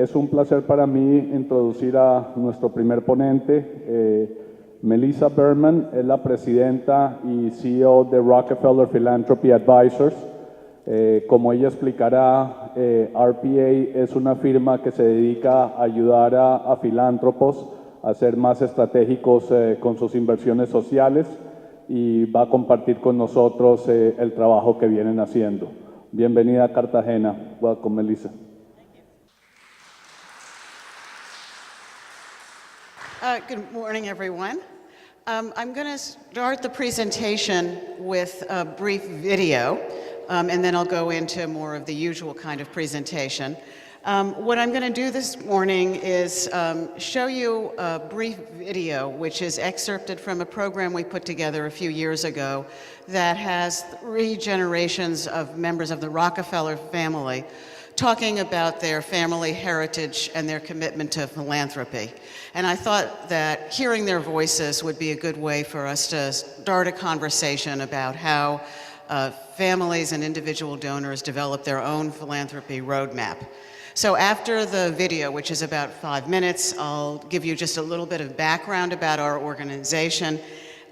Es un placer para mí introducir a nuestro primer ponente. Melissa Berman es la presidenta y CEO de Rockefeller Philanthropy Advisors. Como ella explicará, RPA es una firma que se dedica a ayudar a filántropos a ser más estratégicos con sus inversiones sociales y va a compartir con nosotros el trabajo que vienen haciendo. Bienvenida a Cartagena. Welcome, Melissa. Good morning, everyone. I'm going to start the presentation with a brief video, and then I'll go into more of the usual kind of presentation. What I'm going to do this morning is show you a brief video which is excerpted from a program we put together a few years ago that has 3 generations of members of the Rockefeller family talking about their family heritage and their commitment to philanthropy. And I thought that hearing their voices would be a good way for us to start a conversation about how families and individual donors develop their own philanthropy roadmap. So after the video, which is about 5 minutes, I'll give you just a little bit of background about our organization,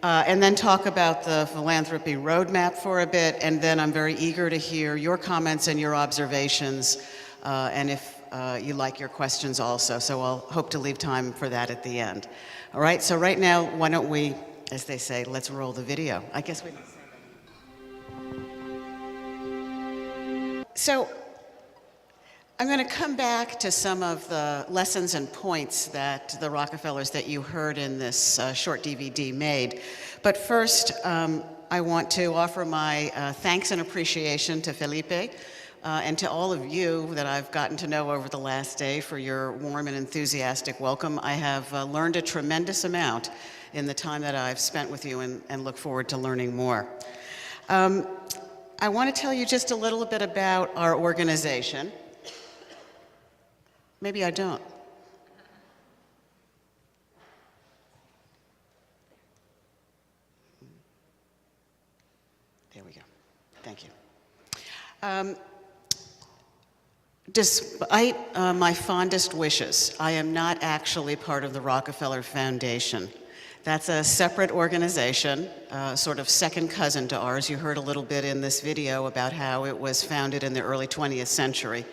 and then talk about the philanthropy roadmap for a bit, and then I'm very eager to hear your comments and your observations, and if you like your questions also, so I'll hope to leave time for that at the end. All right, so right now, why don't we, as they say, let's roll the video. I guess we didn't say that. So I'm going to come back to some of the lessons and points that the Rockefellers that you heard in this short DVD made. But first, I want to offer my thanks and appreciation to Felipe and to all of you that I've gotten to know over the last day for your warm and enthusiastic welcome. I have learned a tremendous amount in the time that I've spent with you and look forward to learning more. I want to tell you just a little bit about our organization. Maybe I don't. There we go. Thank you. Despite my fondest wishes, I am not actually part of the Rockefeller Foundation. That's a separate organization, sort of second cousin to ours. You heard a little bit in this video about how it was founded in the early 20th century.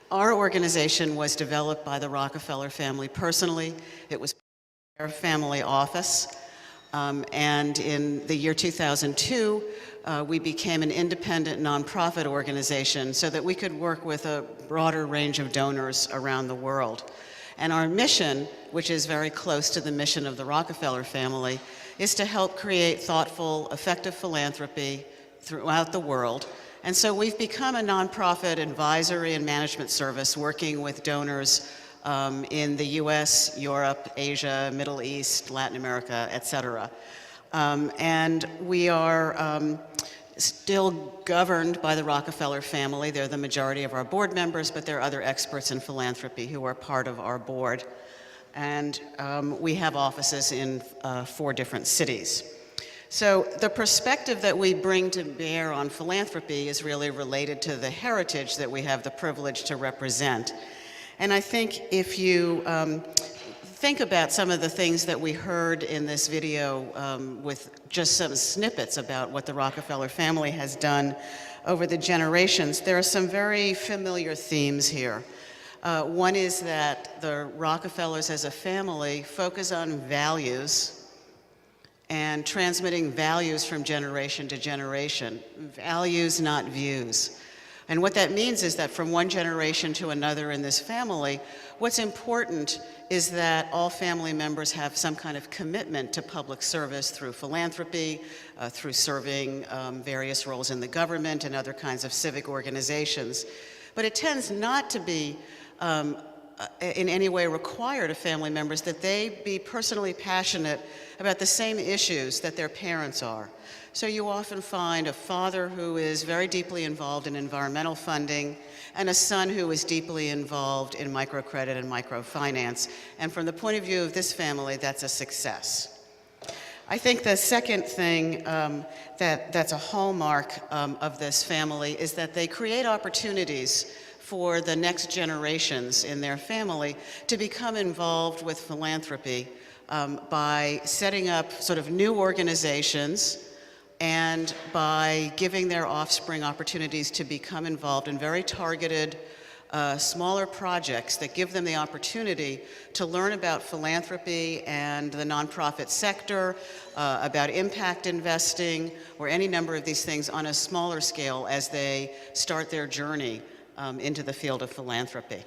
Our organization was developed by the Rockefeller family personally. It was their family office. And in the year 2002, we became an independent nonprofit organization so that we could work with a broader range of donors around the world. And our mission, which is very close to the mission of the Rockefeller family, is to help create thoughtful, effective philanthropy throughout the world. And so we've become a nonprofit advisory and management service working with donors in the US, Europe, Asia, Middle East, Latin America, et cetera. And we are still governed by the Rockefeller family. They're the majority of our board members, but there are other experts in philanthropy who are part of our board. And we have offices in 4 different cities. So the perspective that we bring to bear on philanthropy is really related to the heritage that we have the privilege to represent. And I think if you think about some of the things that we heard in this video with just some snippets about what the Rockefeller family has done over the generations, there are some very familiar themes here. One is that the Rockefellers as a family focus on values and transmitting values from generation to generation. Values, not views. And what that means is that from one generation to another in this family, what's important is that all family members have some kind of commitment to public service through philanthropy, through serving various roles in the government and other kinds of civic organizations. But it tends not to be in any way required of family members that they be personally passionate about the same issues that their parents are. So you often find a father who is very deeply involved in environmental funding and a son who is deeply involved in microcredit and microfinance. And from the point of view of this family, that's a success. I think the second thing that's a hallmark of this family is that they create opportunities for the next generations in their family to become involved with philanthropy by setting up sort of new organizations and by giving their offspring opportunities to become involved in very targeted smaller projects that give them the opportunity to learn about philanthropy and the nonprofit sector, about impact investing, or any number of these things on a smaller scale as they start their journey into the field of philanthropy.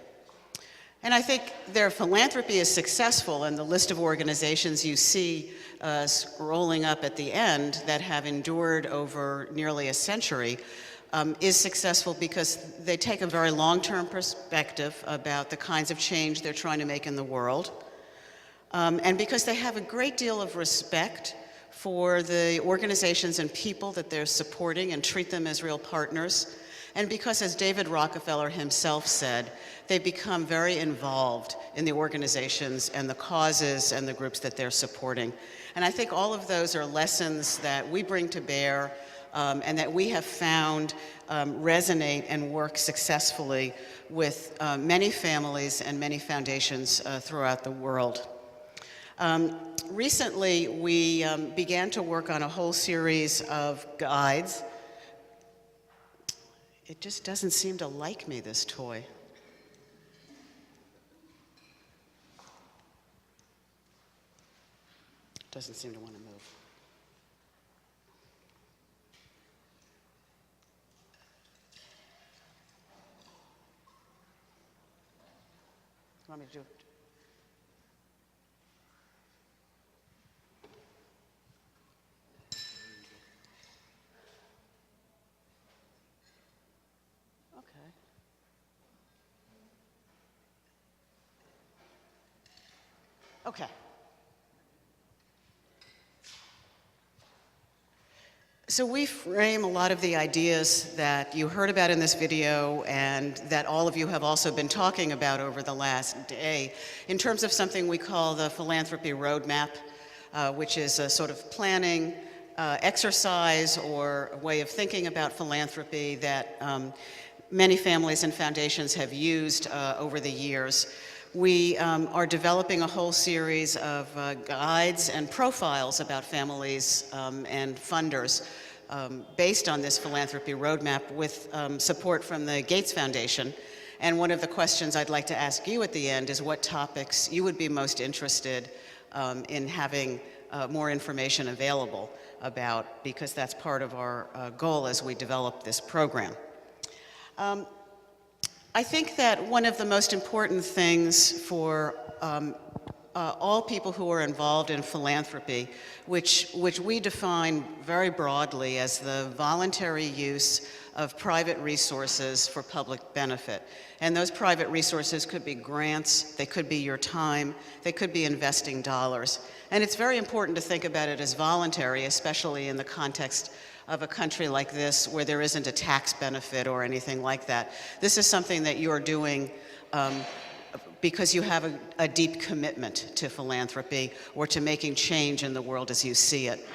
And I think their philanthropy is successful, and the list of organizations you see scrolling up at the end that have endured over nearly a century is successful because they take a very long-term perspective about the kinds of change they're trying to make in the world, and because they have a great deal of respect for the organizations and people that they're supporting and treat them as real partners, and because, as David Rockefeller himself said, they become very involved in the organizations and the causes and the groups that they're supporting. And I think all of those are lessons that we bring to bear and that we have found resonate and work successfully with many families and many foundations throughout the world. Recently, we began to work on a whole series of guides. It just doesn't seem to like me, this toy. Doesn't seem to want to move. You want me to do it? Okay. Okay. So we frame a lot of the ideas that you heard about in this video and that all of you have also been talking about over the last day in terms of something we call the Philanthropy Roadmap, which is a sort of planning exercise or a way of thinking about philanthropy that many families and foundations have used over the years. We are developing a whole series of guides and profiles about families and funders based on this philanthropy roadmap with support from the Gates Foundation. And one of the questions I'd like to ask you at the end is what topics you would be most interested in having more information available about, because that's part of our goal as we develop this program. I think that one of the most important things for all people who are involved in philanthropy, which we define very broadly as the voluntary use of private resources for public benefit. And those private resources could be grants, they could be your time, they could be investing dollars. And it's very important to think about it as voluntary, especially in the context of a country like this where there isn't a tax benefit or anything like that. This is something that you're doing because you have a deep commitment to philanthropy or to making change in the world as you see it.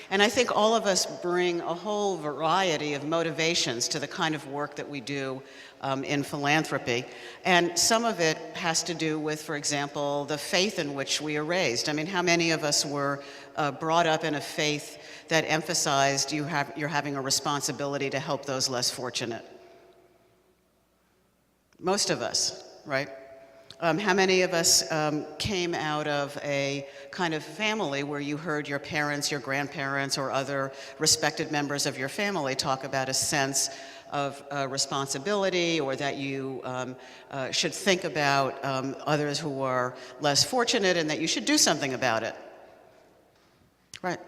And I think all of us bring a whole variety of motivations to the kind of work that we do in philanthropy. And some of it has to do with, for example, the faith in which we are raised. I mean, how many of us were brought up in a faith that emphasized you're having a responsibility to help those less fortunate? Most of us, right? How many of us came out of a kind of family where you heard your parents, your grandparents, or other respected members of your family talk about a sense of responsibility, or that you should think about others who are less fortunate and that you should do something about it? Right.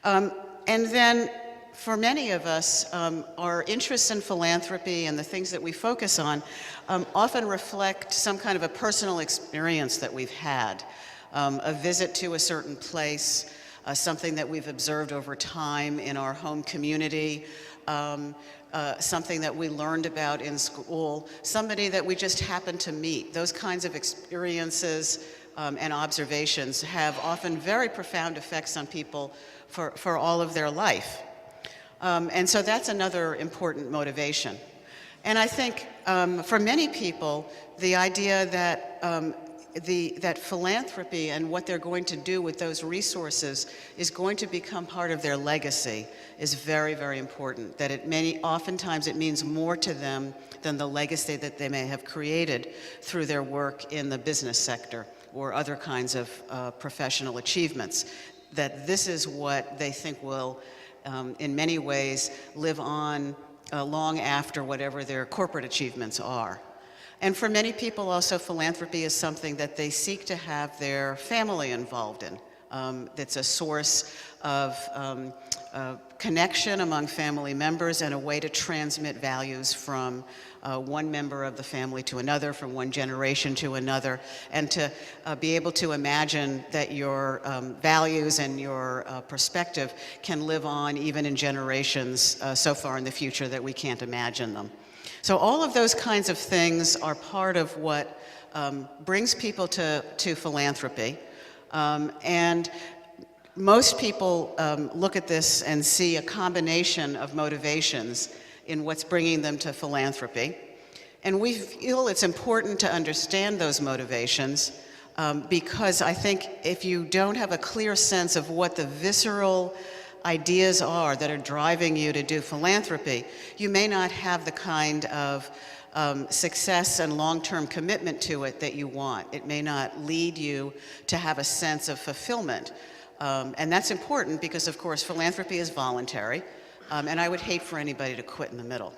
And then for many of us, our interests in philanthropy and the things that we focus on often reflect some kind of a personal experience that we've had, a visit to a certain place, something that we've observed over time in our home community, something that we learned about in school, somebody that we just happened to meet. Those kinds of experiences and observations have often very profound effects on people for all of their life. And so that's another important motivation. And I think for many people, the idea that that philanthropy and what they're going to do with those resources is going to become part of their legacy is very, very important. That oftentimes it means more to them than the legacy that they may have created through their work in the business sector or other kinds of professional achievements. That this is what they think will, in many ways, live on long after whatever their corporate achievements are. And for many people also, philanthropy is something that they seek to have their family involved in. It's a source of connection among family members and a way to transmit values from one member of the family to another, from one generation to another, and to be able to imagine that your values and your perspective can live on even in generations so far in the future that we can't imagine them. So all of those kinds of things are part of what brings people to philanthropy. And most people look at this and see a combination of motivations in what's bringing them to philanthropy. And we feel it's important to understand those motivations because I think if you don't have a clear sense of what the visceral ideas are that are driving you to do philanthropy, you may not have the kind of success and long-term commitment to it that you want. It may not lead you to have a sense of fulfillment. And that's important because, of course, philanthropy is voluntary, and I would hate for anybody to quit in the middle.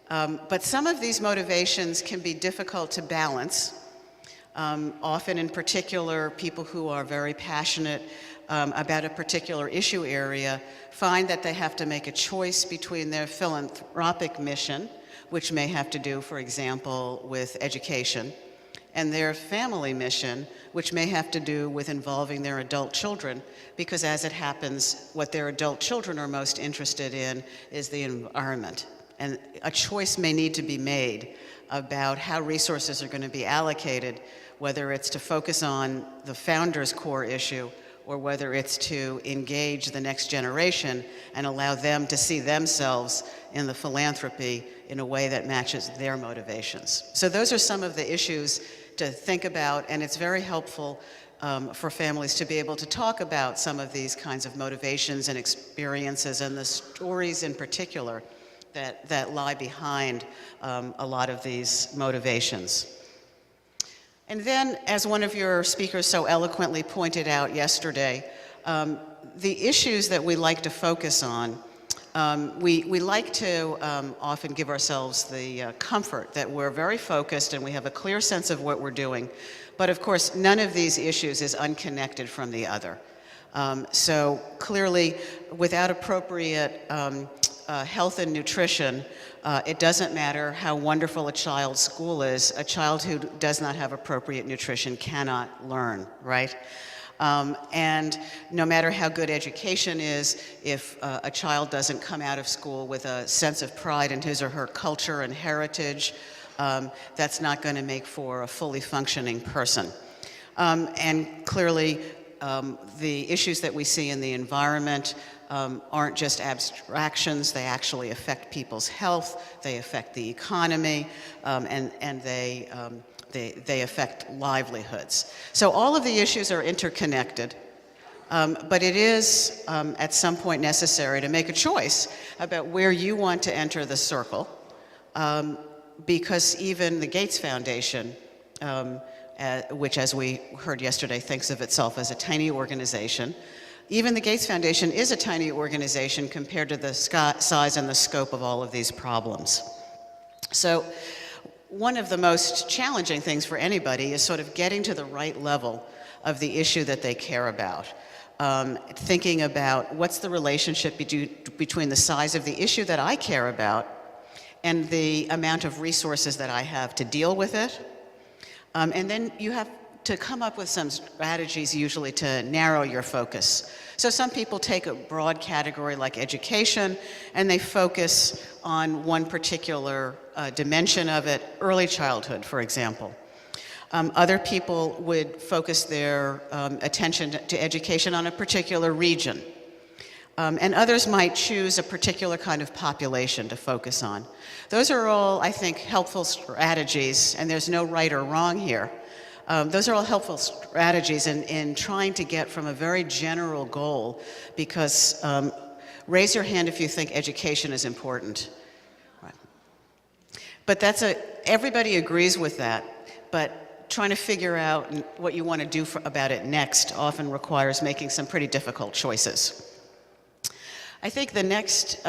But some of these motivations can be difficult to balance. Often, in particular, people who are very passionate about a particular issue area find that they have to make a choice between their philanthropic mission, which may have to do, for example, with education, and their family mission, which may have to do with involving their adult children, because as it happens, what their adult children are most interested in is the environment. And a choice may need to be made about how resources are going to be allocated, whether it's to focus on the founder's core issue or whether it's to engage the next generation and allow them to see themselves in the philanthropy in a way that matches their motivations. So those are some of the issues to think about, and it's very helpful for families to be able to talk about some of these kinds of motivations and experiences and the stories in particular that lie behind a lot of these motivations. And then, as one of your speakers so eloquently pointed out yesterday, the issues that we like to focus on, we like to often give ourselves the comfort that we're very focused and we have a clear sense of what we're doing. But of course, none of these issues is unconnected from the other. So clearly, without appropriate health and nutrition, it doesn't matter how wonderful a child's school is. A child who does not have appropriate nutrition cannot learn, right? And no matter how good education is, if a child doesn't come out of school with a sense of pride in his or her culture and heritage, that's not going to make for a fully functioning person. And clearly, the issues that we see in the environment aren't just abstractions. They actually affect people's health, they affect the economy, and they affect livelihoods. So all of the issues are interconnected, but it is at some point necessary to make a choice about where you want to enter the circle, because even the Gates Foundation, which, as we heard yesterday, thinks of itself as a tiny organization, even the Gates Foundation is a tiny organization compared to the size and the scope of all of these problems. So one of the most challenging things for anybody is sort of getting to the right level of the issue that they care about. Thinking about what's the relationship between the size of the issue that I care about and the amount of resources that I have to deal with it. And then you have to come up with some strategies usually to narrow your focus. So some people take a broad category like education and they focus on one particular dimension of it, early childhood, for example. Other people would focus their attention to education on a particular region. And others might choose a particular kind of population to focus on. Those are all, I think, helpful strategies, and there's no right or wrong here. Those are all helpful strategies in trying to get from a very general goal, because raise your hand if you think education is important. Right. But everybody agrees with that, but trying to figure out what you want to do about it next often requires making some pretty difficult choices. I think the next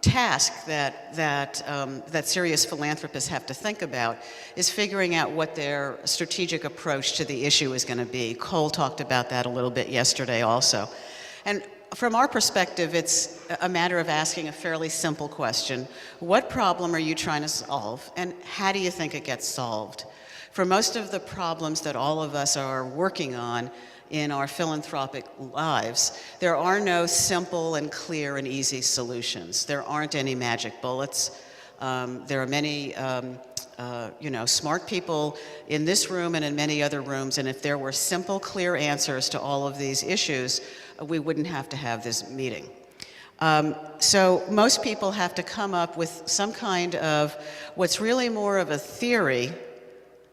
task that serious philanthropists have to think about is figuring out what their strategic approach to the issue is going to be. Cole talked about that a little bit yesterday also. And from our perspective, it's a matter of asking a fairly simple question. What problem are you trying to solve, and how do you think it gets solved? For most of the problems that all of us are working on in our philanthropic lives, there are no simple and clear and easy solutions. There aren't any magic bullets. There are many smart people in this room and in many other rooms, and if there were simple, clear answers to all of these issues, we wouldn't have to have this meeting. So most people have to come up with some kind of what's really more of a theory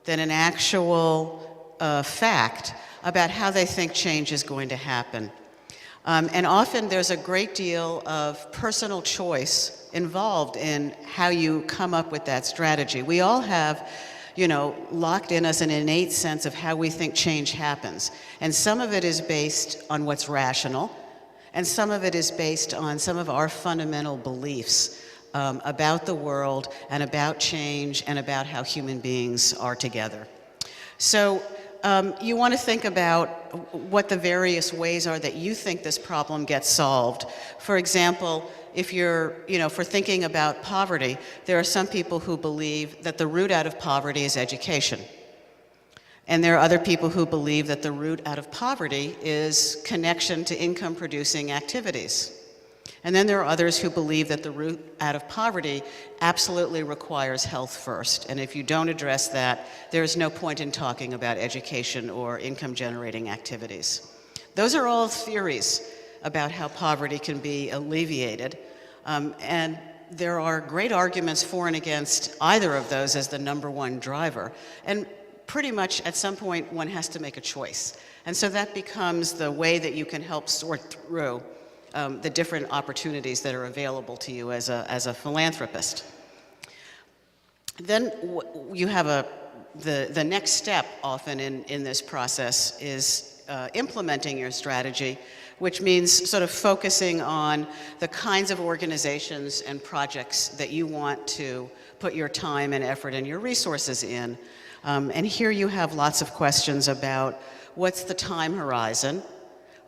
than an actual fact about how they think change is going to happen. And often there's a great deal of personal choice involved in how you come up with that strategy. We all have, locked in us an innate sense of how we think change happens. And some of it is based on what's rational, and some of it is based on some of our fundamental beliefs about the world and about change and about how human beings are together. So you want to think about what the various ways are that you think this problem gets solved. For example, if you're, for thinking about poverty, there are some people who believe that the route out of poverty is education. And there are other people who believe that the route out of poverty is connection to income-producing activities. And then there are others who believe that the route out of poverty absolutely requires health first. And if you don't address that, there's no point in talking about education or income-generating activities. Those are all theories about how poverty can be alleviated. And there are great arguments for and against either of those as the number one driver. And pretty much at some point, one has to make a choice. And so that becomes the way that you can help sort through the different opportunities that are available to you as a philanthropist. Then you have the next step often in this process is implementing your strategy, which means sort of focusing on the kinds of organizations and projects that you want to put your time and effort and your resources in. And here you have lots of questions about what's the time horizon?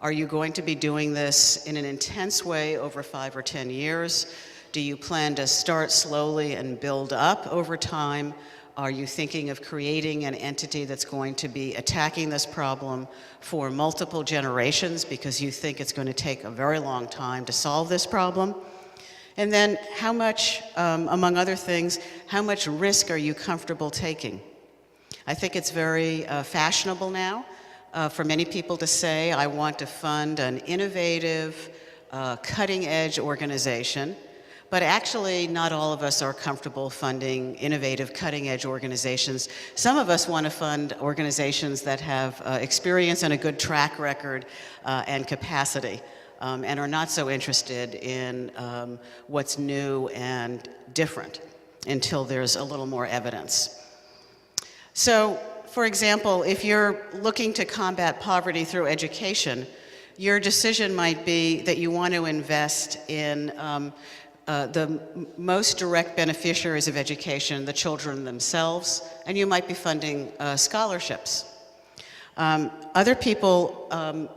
Are you going to be doing this in an intense way over 5 or 10 years? Do you plan to start slowly and build up over time? Are you thinking of creating an entity that's going to be attacking this problem for multiple generations because you think it's going to take a very long time to solve this problem? And then how much, among other things, how much risk are you comfortable taking? I think it's very fashionable now for many people to say, I want to fund an innovative, cutting-edge organization, but actually not all of us are comfortable funding innovative, cutting-edge organizations. Some of us want to fund organizations that have experience and a good track record and capacity, and are not so interested in what's new and different until there's a little more evidence. So, for example, if you're looking to combat poverty through education, your decision might be that you want to invest in the most direct beneficiaries of education, the children themselves, and you might be funding scholarships. Other people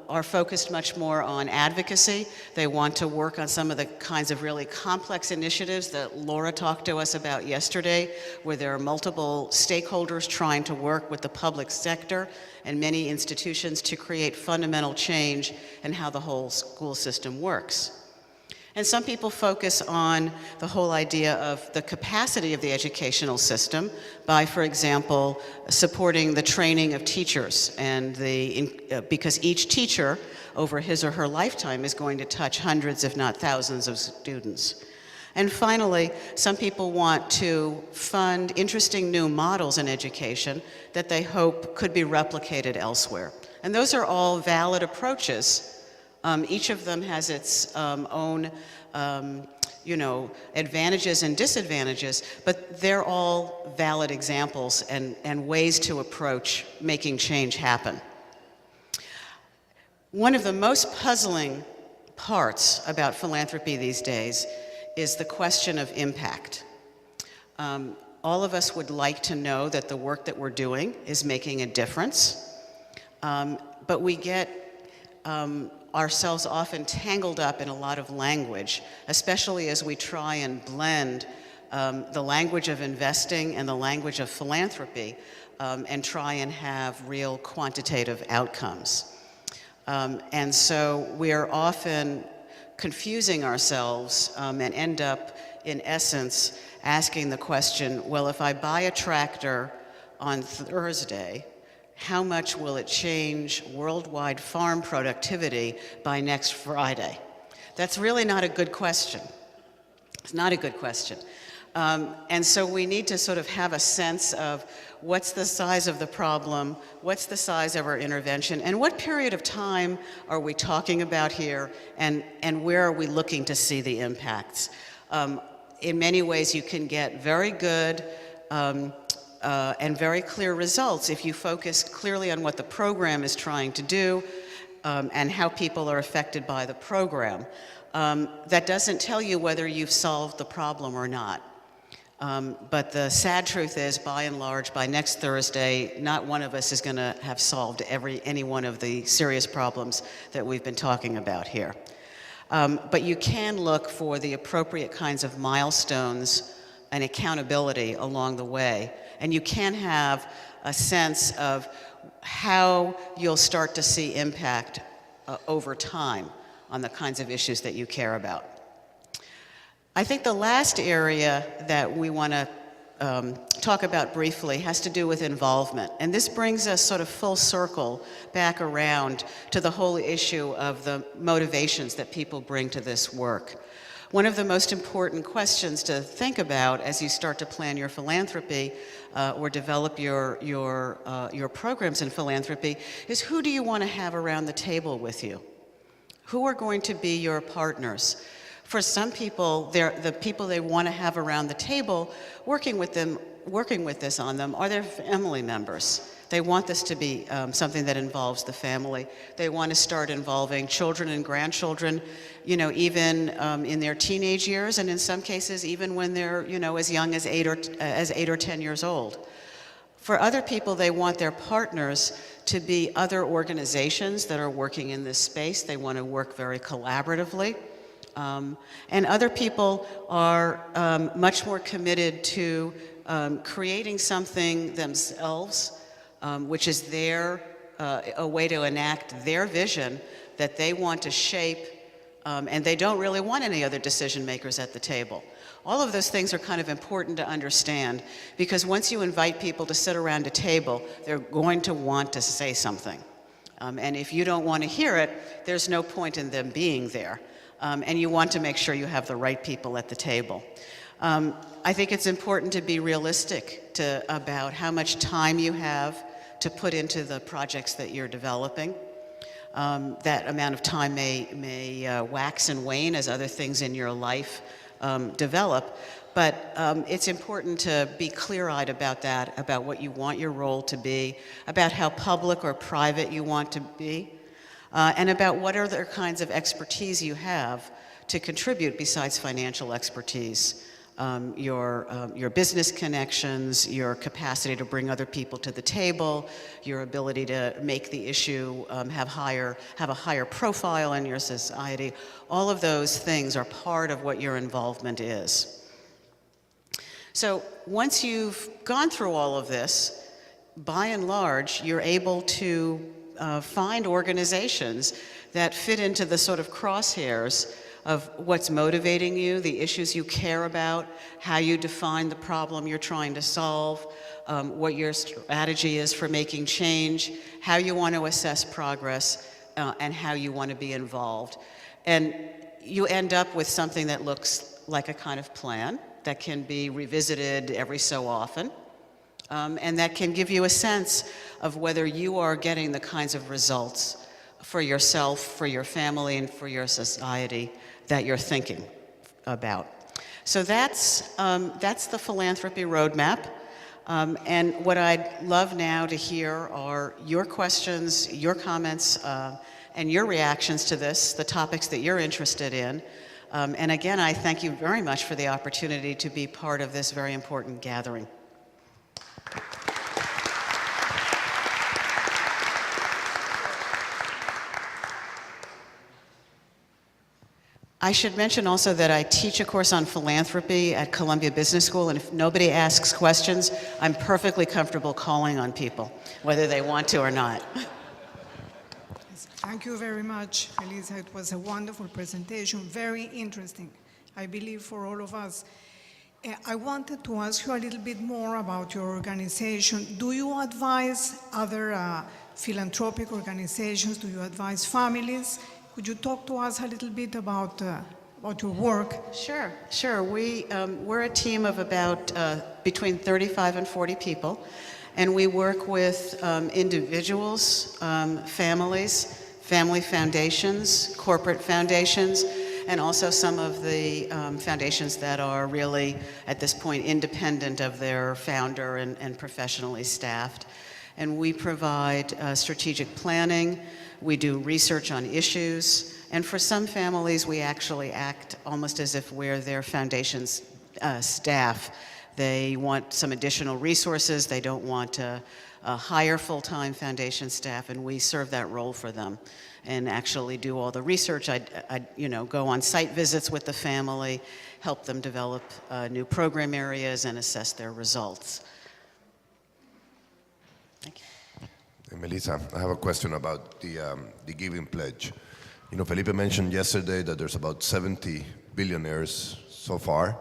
are focused much more on advocacy. They want to work on some of the kinds of really complex initiatives that Laura talked to us about yesterday, where there are multiple stakeholders trying to work with the public sector and many institutions to create fundamental change in how the whole school system works. And some people focus on the whole idea of the capacity of the educational system by, for example, supporting the training of teachers, and because each teacher over his or her lifetime is going to touch hundreds, if not thousands, of students. And finally, some people want to fund interesting new models in education that they hope could be replicated elsewhere. And those are all valid approaches. Each of them has its own, advantages and disadvantages, but they're all valid examples and ways to approach making change happen. One of the most puzzling parts about philanthropy these days is the question of impact. All of us would like to know that the work that we're doing is making a difference, but we get ourselves often tangled up in a lot of language, especially as we try and blend the language of investing and the language of philanthropy and try and have real quantitative outcomes. And so we are often confusing ourselves and end up, in essence, asking the question, well, if I buy a tractor on Thursday, how much will it change worldwide farm productivity by next Friday? That's really not a good question. It's not a good question. And so we need to sort of have a sense of what's the size of the problem, what's the size of our intervention, and what period of time are we talking about here, and where are we looking to see the impacts. In many ways, you can get very good and very clear results if you focus clearly on what the program is trying to do and how people are affected by the program. That doesn't tell you whether you've solved the problem or not. But the sad truth is, by and large, by next Thursday, not one of us is going to have solved any one of the serious problems that we've been talking about here. But you can look for the appropriate kinds of milestones and accountability along the way. And you can have a sense of how you'll start to see impact over time on the kinds of issues that you care about. I think the last area that we want to talk about briefly has to do with involvement. And this brings us sort of full circle back around to the whole issue of the motivations that people bring to this work. One of the most important questions to think about as you start to plan your philanthropy or develop your programs in philanthropy is, who do you want to have around the table with you? Who are going to be your partners? For some people, the people they want to have around the table working with this on them are their family members. They want this to be something that involves the family. They want to start involving children and grandchildren, even in their teenage years, and in some cases even when they're, as young as 8 or 10 years old. For other people, they want their partners to be other organizations that are working in this space. They want to work very collaboratively. And other people are much more committed to creating something themselves, which is a way to enact their vision that they want to shape, and they don't really want any other decision makers at the table. All of those things are kind of important to understand, because once you invite people to sit around a table, they're going to want to say something. And if you don't want to hear it, there's no point in them being there. And you want to make sure you have the right people at the table. I think it's important to be realistic about how much time you have to put into the projects that you're developing. That amount of time may wax and wane as other things in your life develop, but it's important to be clear-eyed about that, about what you want your role to be, about how public or private you want to be, and about what other kinds of expertise you have to contribute besides financial expertise. Your business connections, your capacity to bring other people to the table, your ability to make the issue have a higher profile in your society. All of those things are part of what your involvement is. So once you've gone through all of this, by and large, you're able to find organizations that fit into the sort of crosshairs of what's motivating you, the issues you care about, how you define the problem you're trying to solve, what your strategy is for making change, how you want to assess progress, and how you want to be involved. And you end up with something that looks like a kind of plan that can be revisited every so often, and that can give you a sense of whether you are getting the kinds of results for yourself, for your family, and for your society that you're thinking about. So that's the philanthropy roadmap. And what I'd love now to hear are your questions, your comments, and your reactions to this, the topics that you're interested in. And again, I thank you very much for the opportunity to be part of this very important gathering. I should mention also that I teach a course on philanthropy at Columbia Business School, and if nobody asks questions, I'm perfectly comfortable calling on people, whether they want to or not. Thank you very much, Melissa. It was a wonderful presentation, very interesting, I believe, for all of us. I wanted to ask you a little bit more about your organization. Do you advise other philanthropic organizations? Do you advise families? Could you talk to us a little bit about your work? Sure. We're a team of about between 35 and 40 people, and we work with individuals, families, family foundations, corporate foundations, and also some of the foundations that are really, at this point, independent of their founder and professionally staffed. And we provide strategic planning. We do research on issues, and for some families, we actually act almost as if we're their foundation's staff. They want some additional resources. They don't want to hire full-time foundation staff, and we serve that role for them and actually do all the research. I go on site visits with the family, help them develop new program areas, and assess their results. Thank you. Melissa, I have a question about the Giving Pledge. You know, Felipe mentioned yesterday that there's about 70 billionaires so far.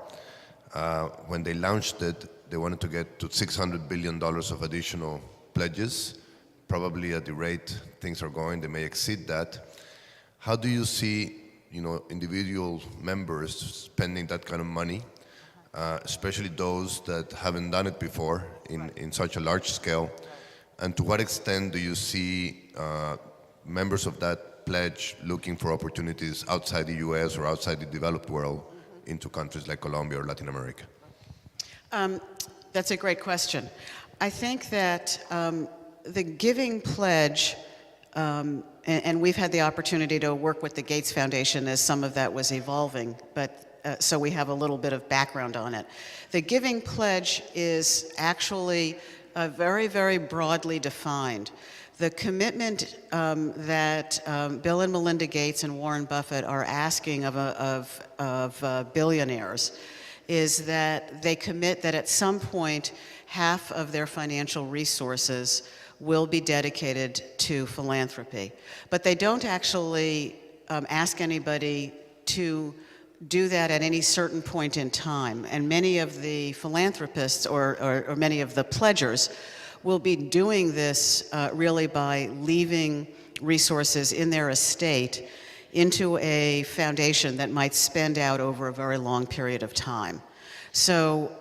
When they launched it, they wanted to get to $600 billion of additional pledges. Probably at the rate things are going, they may exceed that. How do you see, individual members spending that kind of money, especially those that haven't done it before in such a large scale? And to what extent do you see members of that pledge looking for opportunities outside the US or outside the developed world into countries like Colombia or Latin America? That's a great question. I think that the Giving Pledge, and we've had the opportunity to work with the Gates Foundation as some of that was evolving, but so we have a little bit of background on it. The Giving Pledge is actually very, very broadly defined. The commitment that Bill and Melinda Gates and Warren Buffett are asking of billionaires is that they commit that at some point half of their financial resources will be dedicated to philanthropy. But they don't actually ask anybody to do that at any certain point in time. And many of the philanthropists or many of the pledgers will be doing this really by leaving resources in their estate into a foundation that might spend out over a very long period of time. So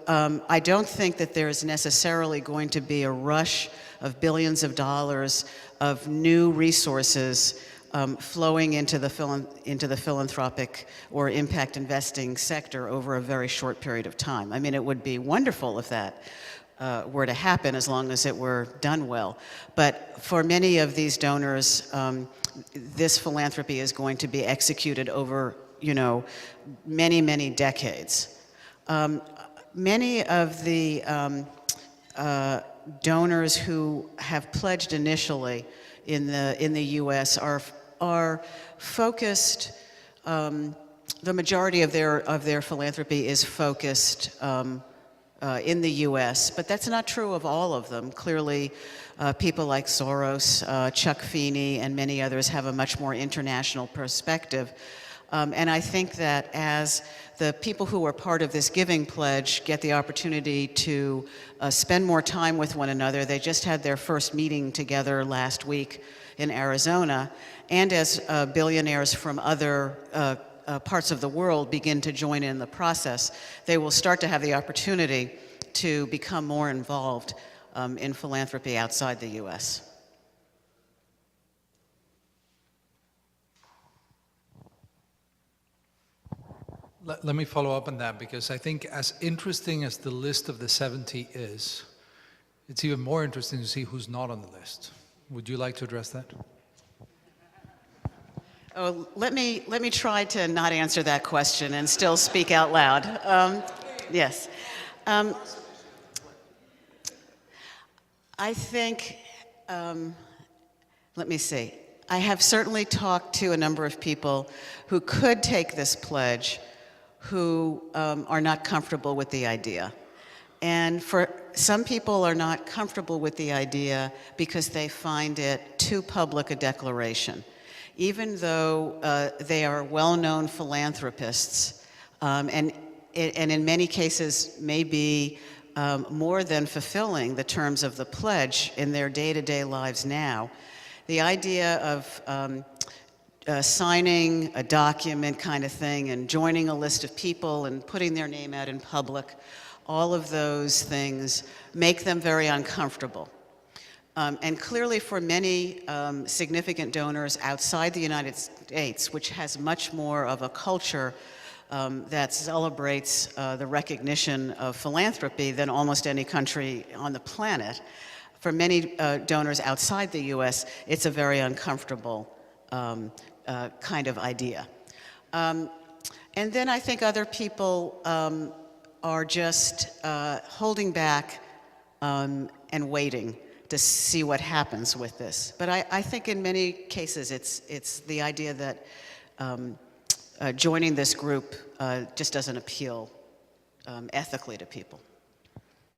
I don't think that there's necessarily going to be a rush of billions of dollars of new resources flowing into the philanthropic or impact investing sector over a very short period of time. I mean, it would be wonderful if that were to happen as long as it were done well. But for many of these donors, this philanthropy is going to be executed over, many, many decades. Many of the donors who have pledged initially in the U.S. are focused. The majority of their philanthropy is focused in the U.S., but that's not true of all of them. Clearly, people like Soros, Chuck Feeney, and many others have a much more international perspective. And I think that as the people who are part of this giving pledge get the opportunity to spend more time with one another, they just had their first meeting together last week in Arizona, and as billionaires from other parts of the world begin to join in the process, they will start to have the opportunity to become more involved in philanthropy outside the U.S. Let me follow up on that, because I think as interesting as the list of the 70 is, it's even more interesting to see who's not on the list. Would you like to address that? Oh, let me try to not answer that question and still speak out loud. Yes. I think, let me see. I have certainly talked to a number of people who could take this pledge who are not comfortable with the idea. And for some people are not comfortable with the idea because they find it too public a declaration. Even though they are well-known philanthropists, and in many cases may be more than fulfilling the terms of the pledge in their day-to-day lives now, the idea of signing a document kind of thing and joining a list of people and putting their name out in public, all of those things make them very uncomfortable. And clearly for many significant donors outside the United States, which has much more of a culture that celebrates the recognition of philanthropy than almost any country on the planet, for many donors outside the US, it's a very uncomfortable kind of idea. And then I think other people are just holding back and waiting to see what happens with this. But I think in many cases it's the idea that joining this group just doesn't appeal ethically to people.